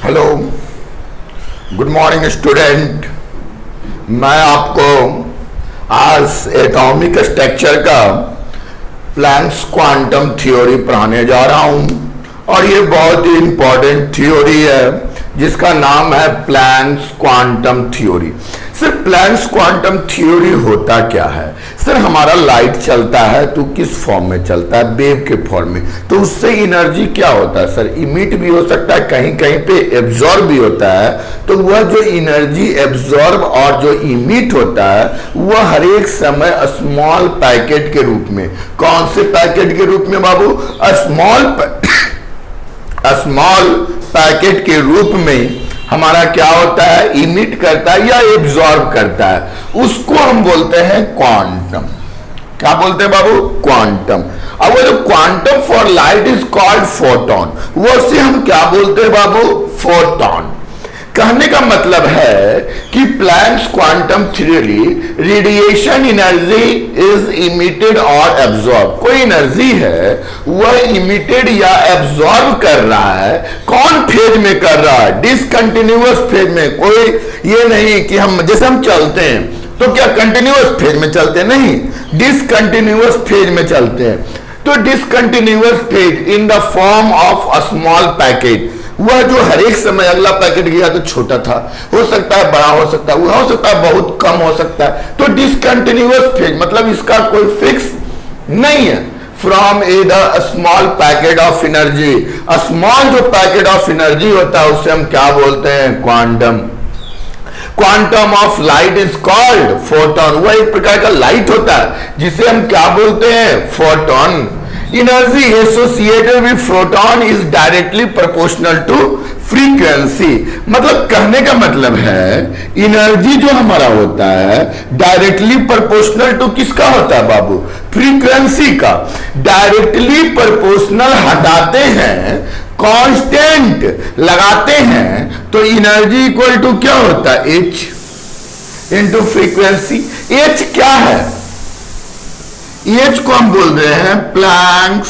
Hello, good morning student. मैं आपको आज एटॉमिक स्ट्रक्चर का प्लैंक्स क्वांटम थ्योरी पढ़ाने जा रहा हूं और ये बहुत ही इंपॉर्टेंट थ्योरी है जिसका नाम है Planck's quantum theory. Sir, Planck's quantum theory होता क्या है? सर, हमारा लाइट चलता है तो किस फॉर्म में चलता है? वेव के फॉर्म में। तो उससे एनर्जी क्या होता है? सर, इमिट भी हो सकता है, कहीं कहीं पे एब्जॉर्ब भी होता है। तो वह जो एनर्जी एब्जॉर्ब और जो इमिट होता है वह हर एक समय स्मॉल पैकेट के रूप में। कौन से पैकेट के रूप में बाबू? स्मॉल पैकेट के रूप में हमारा क्या होता है? इमिट करता है या एब्जॉर्ब करता है। उसको हम बोलते हैं क्वांटम। क्या बोलते हैं बाबू? क्वांटम। अब वो जो quantum for light is called photon, वो से हम क्या बोलते हैं बाबू? फोटोन। कहने का मतलब है कि Planck's quantum theory, radiation energy is emitted और एब्जॉर्ब। कोई एनर्जी है वह इमिटेड या एब्जॉर्ब कर रहा है। कौन फेज में कर रहा है? डिसकंटिन्यूअस फेज में। कोई ये नहीं कि हम जैसे हम चलते हैं तो क्या कंटिन्यूअस फेज में चलते हैं? नहीं, डिसकंटिन्यूअस फेज में चलते हैं। तो discontinuous phase in the form of a small packet, वह जो हर एक समय अगला पैकेट गया तो छोटा था, हो सकता है बड़ा हो सकता है, वह हो सकता है बहुत कम हो सकता है। तो डिसकंटिन्यूअस फेज मतलब इसका कोई फिक्स नहीं है। From A the small packet of energy, small जो पैकेट ऑफ एनर्जी होता है उसे हम क्या बोलते हैं? Quantum. Quantum of light is called photon. वह एक प्रकार का लाइट होता है जिसे हम क्या बोलते हैं? Photon. Energy associated with photon is directly proportional to frequency. मतलब कहने का मतलब है एनर्जी जो हमारा होता है डायरेक्टली प्रोपोर्शनल टू किसका होता है बाबू? फ्रीक्वेंसी का। डायरेक्टली प्रोपोर्शनल हटाते हैं, कांस्टेंट लगाते हैं तो एनर्जी इक्वल टू क्या होता है? H into frequency. एच क्या है? एच को हम बोल रहे हैं प्लैंक्स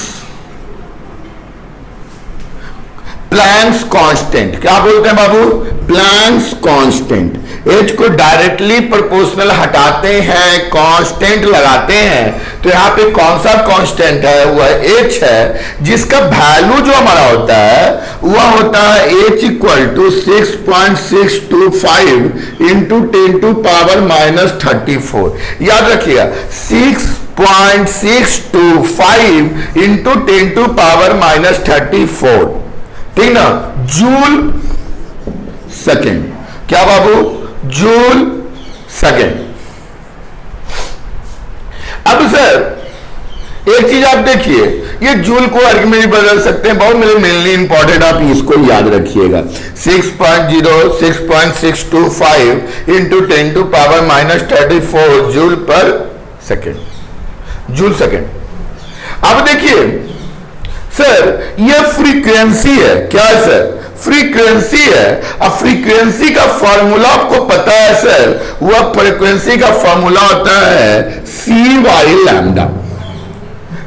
कांस्टेंट। क्या बोलते हैं बाबू? Planck's constant. एच को डायरेक्टली प्रोपोर्शनल हटाते हैं, कांस्टेंट लगाते हैं। तो यहां पे कौन सा कांस्टेंट है? वह एच है, जिसका वैल्यू जो हमारा होता है वह होता है H equal to 6.625 into 10 to power -34। याद रखिएगा, 6.625 इंटू 10 टू पावर -34, ठीक ना? Joule second. क्या बाबू? Joule second. अब सर एक चीज आप देखिए, ये जूल को अर्ग में भी बदल सकते हैं। बहुत मेनली इंपॉर्टेंट, आप इसको याद रखिएगा। 6.625 into 10 to power -34 joule per second. Joule second. अब देखिए सर, यह फ्रीक्वेंसी है। क्या है सर? फ्रीक्वेंसी है। अब फ्रीक्वेंसी का फॉर्मूला आपको पता है सर? वह फ्रीक्वेंसी का फॉर्मूला होता है सी बाई लैम्डा।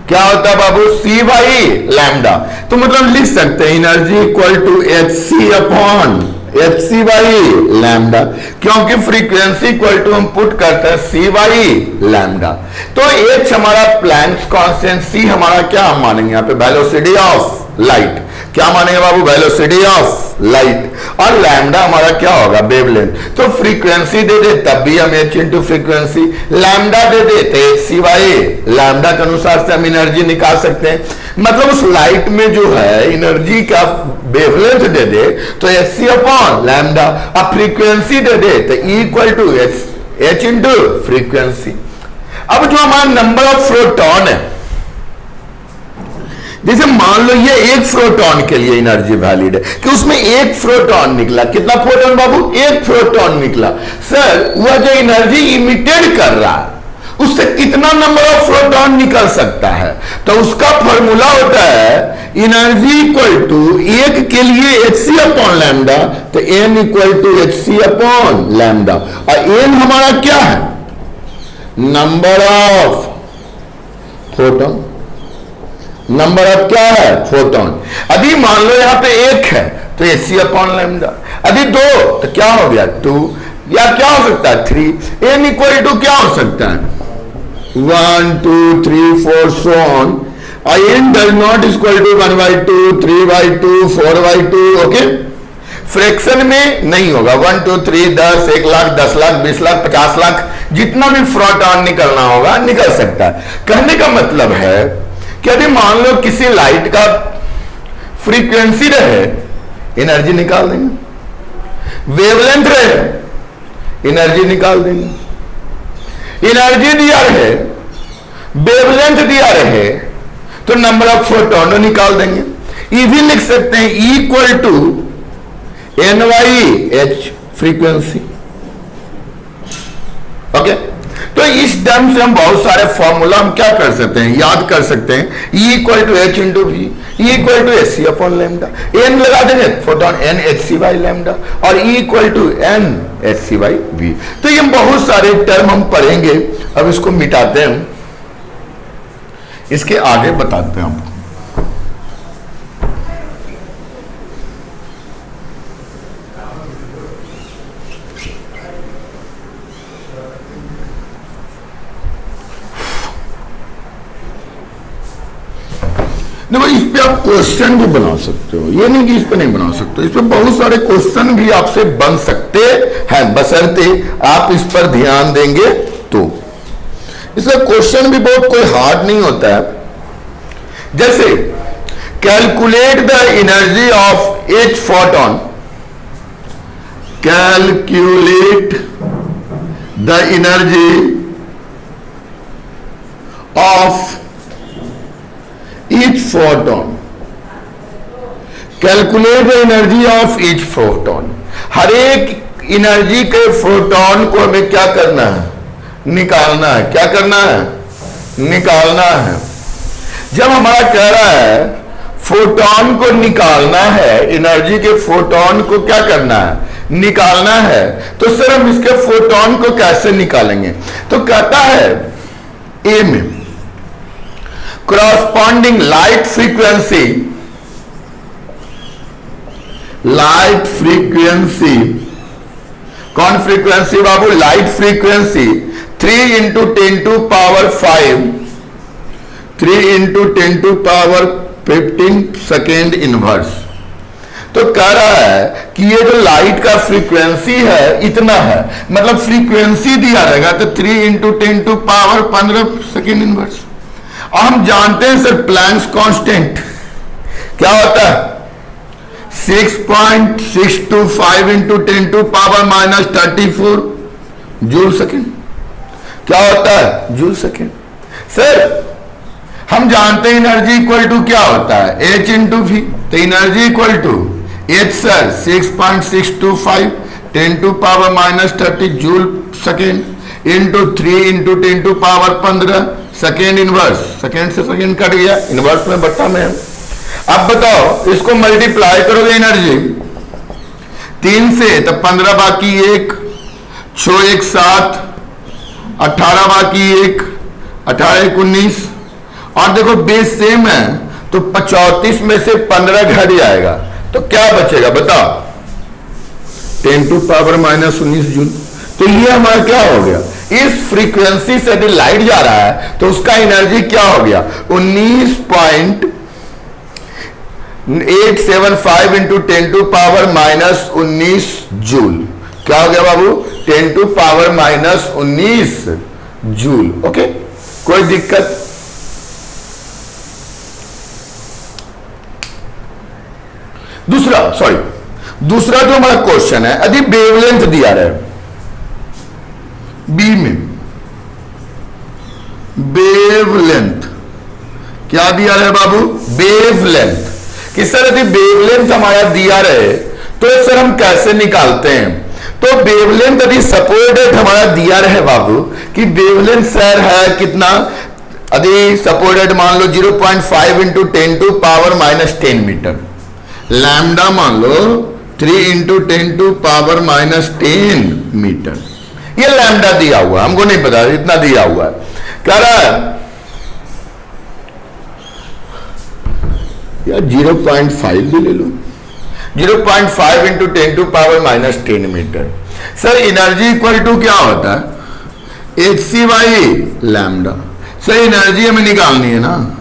क्या होता है बाबू? सी बाई लैम्डा। तो मतलब लिख सकते हैं energy equal to H C upon H C by lambda, क्योंकि फ्रीक्वेंसी इक्वल टू हम पुट करते हैं सी बाई लैम्डा। तो एच हमारा प्लैंक्स कांस्टेंट, सी हमारा क्या हम मानेंगे यहाँ पे? Velocity of light. क्या मानेंगे बाबू? Velocity of light. और लैम्डा हमारा क्या होगा? वेवलेंथ। तो फ्रीक्वेंसी दे दे तब भी हम एच इंटू फ्रीक्वेंसी, लैम्डा दे दे तो एच सी बाई लैम्डा के अनुसार से हम एनर्जी निकाल सकते हैं। मतलब उस लाइट में जो है एनर्जी का वेवलेंथ दे दे तो एच सी अपॉन लैम्डा, अब फ्रीक्वेंसी दे दे तो equal to H into frequency. अब जो हमारा नंबर ऑफ प्रोटॉन है, जैसे मान लो ये एक प्रोटॉन के लिए एनर्जी वैलिड है कि उसमें एक प्रोटॉन निकला। कितना प्रोटॉन बाबू? एक प्रोटॉन निकला। सर, वह जो एनर्जी इमिटेड कर रहा है उससे कितना नंबर ऑफ प्रोटॉन निकल सकता है? तो उसका फॉर्मूला होता है एनर्जी इक्वल टू एक के लिए एच सी अपॉन लैम्डा, तो N equal to H C upon lambda. और एन हमारा क्या है? Number of proton. Number of क्या है, फोटोन। अभी मान लो यहां पे एक है तो एसी अपॉन लैम्डा, अभी दो तो क्या हो गया, टू, या क्या हो सकता है, थ्री। एन इक्वल टू क्या हो सकता है, 1 2 3 4 so on. n does not equal to 1/2 3/2 4/2. Okay, fraction में नहीं होगा, 1 2 3 10 1 लाख 10 लाख 20 लाख 50 लाख जितना भी फोटॉन निकलना होगा निकल सकता है। कहने का मतलब है कि यदि मान लो किसी लाइट का फ्रीक्वेंसी रहे, एनर्जी निकाल देंगे, वेवलेंथ रहे, एनर्जी निकाल देंगे, एनर्जी दिया रहे, वेवलेंथ दिया रहे तो नंबर ऑफ फोटॉन निकाल देंगे। ये भी लिख सकते हैं equal to NY/H frequency. Okay, तो इस टर्म से हम बहुत सारे फॉर्मूला हम क्या कर सकते हैं, याद कर सकते हैं। E equal to H into V, E equal to H C upon lambda, N लगा देंगे photon N HC by lambda, और E equal to N HC by V. तो ये बहुत सारे टर्म हम पढ़ेंगे। अब इसको मिटाते हैं, इसके आगे बताते हैं आपको। देखो, इस पे आप क्वेश्चन भी बना सकते हो, ये नहीं कि इस पे नहीं बना सकते, इस पे बहुत सारे क्वेश्चन भी आपसे बन सकते हैं, बशर्ते आप इस पर ध्यान देंगे तो। इसका क्वेश्चन भी बहुत कोई हार्ड नहीं होता है। जैसे calculate the energy of H photon, calculate the energy of each photon, calculate the energy of each photon। हर एक एनर्जी के फोटोन को हमें क्या करना है, निकालना है। क्या करना है, निकालना है। जब हमारा कह रहा है फोटोन को निकालना है, एनर्जी के फोटोन को क्या करना है, निकालना है, तो सर हम इसके फोटोन को कैसे निकालेंगे। तो कहता है ए में corresponding light frequency कौन फ्रीक्वेंसी बाबू, light frequency 3 into 10 to power 5, 3 into 10 to power 15 second inverse. तो कह रहा है कि ये जो लाइट का फ्रीक्वेंसी है इतना है, मतलब फ्रीक्वेंसी दिया रहेगा तो 3 into 10 to power 15 second inverse. और हम जानते हैं सर प्लैंक्स कांस्टेंट क्या होता है, 6.625 into 10 to power -34 joule second. क्या होता है, जूल सेकेंड। सर हम जानते हैं एनर्जी इक्वल टू क्या होता है, H इंटू वी। तो energy equal to H sir 6.625 10 to power -30 joule second into 3 into 10 to power 15 second inverse. Second से सेकेंड कट गया, इनवर्स में बट्टा में है। अब बताओ इसको मल्टीप्लाई करोगे एनर्जी 3 से तो 15 बाकी 1, 6 1 7, 18 बाकी 1, 18 1 19, और देखो बेस सेम है तो 34 में से 15 घट जाएगा तो क्या बचेगा बताओ, 10 टू पावर -19 जूल। तो ये हमारा क्या हो गया, इस फ्रीक्वेंसी से यदि लाइट जा रहा है तो उसका एनर्जी क्या हो गया, 19.875 इंटू 10 टू पावर -19 जूल। क्या हो गया बाबू, 10 टू पावर -19 जूल। ओके, कोई दिक्कत। दूसरा जो हमारा क्वेश्चन है, यदि वेवलेंथ दिया रहा है बी में, वेवलेंथ क्या दिया रहे बाबू, वेवलेंथ। कि सर यदि वेवलेंथ हमारा दिया रहे तो सर हम कैसे निकालते हैं। तो वेवलेंथ यदि सपोर्टेड हमारा दिया रहे बाबू कि वेवलेंथ सर है कितना, यदि सपोर्टेड मान लो 0.5 into 10 to power -10 metre, lambda मान लो 3 इंटू 10 टू पावर -10 मीटर। ये लैम्डा दिया हुआ, हमको नहीं पता इतना दिया हुआ है। कह रहा है या 0.5 भी ले लो, 0.5 into 10⁻⁻10 metre. Sir energy equal to क्या होता है, hc/λ। सर एनर्जी हमें निकालनी है ना,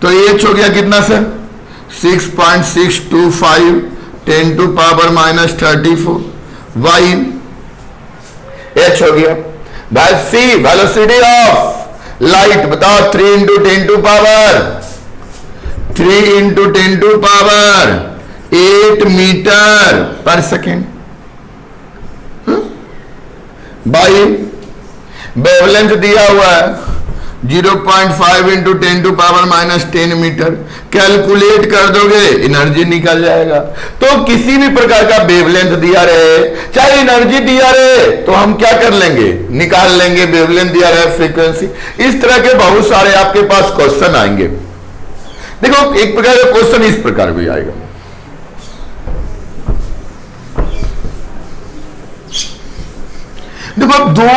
तो h हो गया कितना सर, 6.625 10⁻34 y h हो गया। भाई c वेलोसिटी ऑफ लाइट बताओ, 3 इंटू 10⁻8 मीटर पर सेकेंड बाई वेवलेंथ दिया हुआ है 0.5 इंटू 10⁻⁻10 मीटर। कैलकुलेट कर दोगे एनर्जी निकल जाएगा। तो किसी भी प्रकार का वेवलेंथ दिया रहे, चाहे एनर्जी दिया रहे, तो हम क्या कर लेंगे, निकाल लेंगे। वेवलेंथ दिया रहे, फ्रीक्वेंसी, इस तरह के बहुत सारे आपके पास क्वेश्चन आएंगे। देखो एक प्रकार का क्वेश्चन इस प्रकार भी आएगा, देखो दो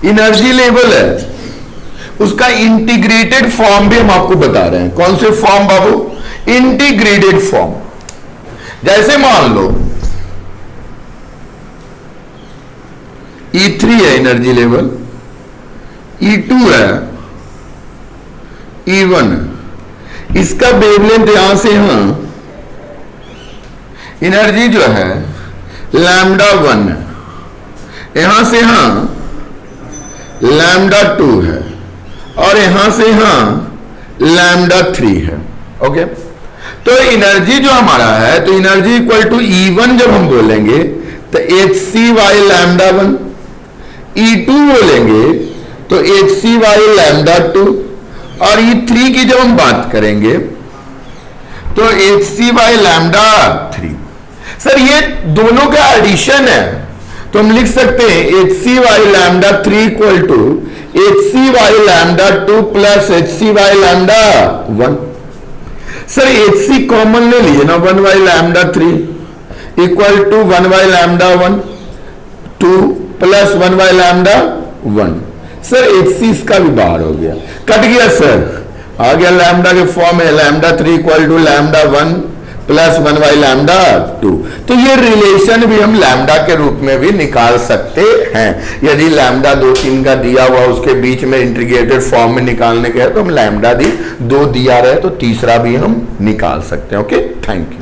एनर्जी लेवल है, उसका इंटीग्रेटेड फॉर्म भी हम आपको बता रहे हैं। कौन से फॉर्म बाबू, इंटीग्रेटेड फॉर्म। जैसे मान लो E3 है एनर्जी लेवल, E2 है, E1 है, इसका वेवलेंथ यहां से यहां एनर्जी जो है λ1 है, यहां से यहां λ2 है, और यहां से यहां λ3 है। ओके, तो एनर्जी जो हमारा है, तो एनर्जी इक्वल टू E1 जब हम बोलेंगे तो hc/λ1, E2 बोलेंगे तो hc/λ2, और E3 की जब हम बात करेंगे तो hc/λ3। सर ये दोनों का एडिशन है, तो हम लिख सकते हैं hc/λ3 equal to hc/λ2 plus hc/λ1। Sir hc common ले लीजिए ना, 1/λ3 equal to 1/λ1 2 plus 1/λ1। Sir hc इसका भी बाहर हो गया, कट गया सर, आ गया लैम्डा के फॉर्म में λ3 इक्वल टू λ1 प्लस 1/λ2। तो ये रिलेशन भी हम लैम्डा के रूप में भी निकाल सकते हैं। यदि लैम्डा 2-3 का दिया हुआ उसके बीच में इंटीग्रेटेड फॉर्म में निकालने के है, तो हम लैम्डा 2 दिया रहे तो तीसरा भी हम निकाल सकते हैं। Okay, thank you.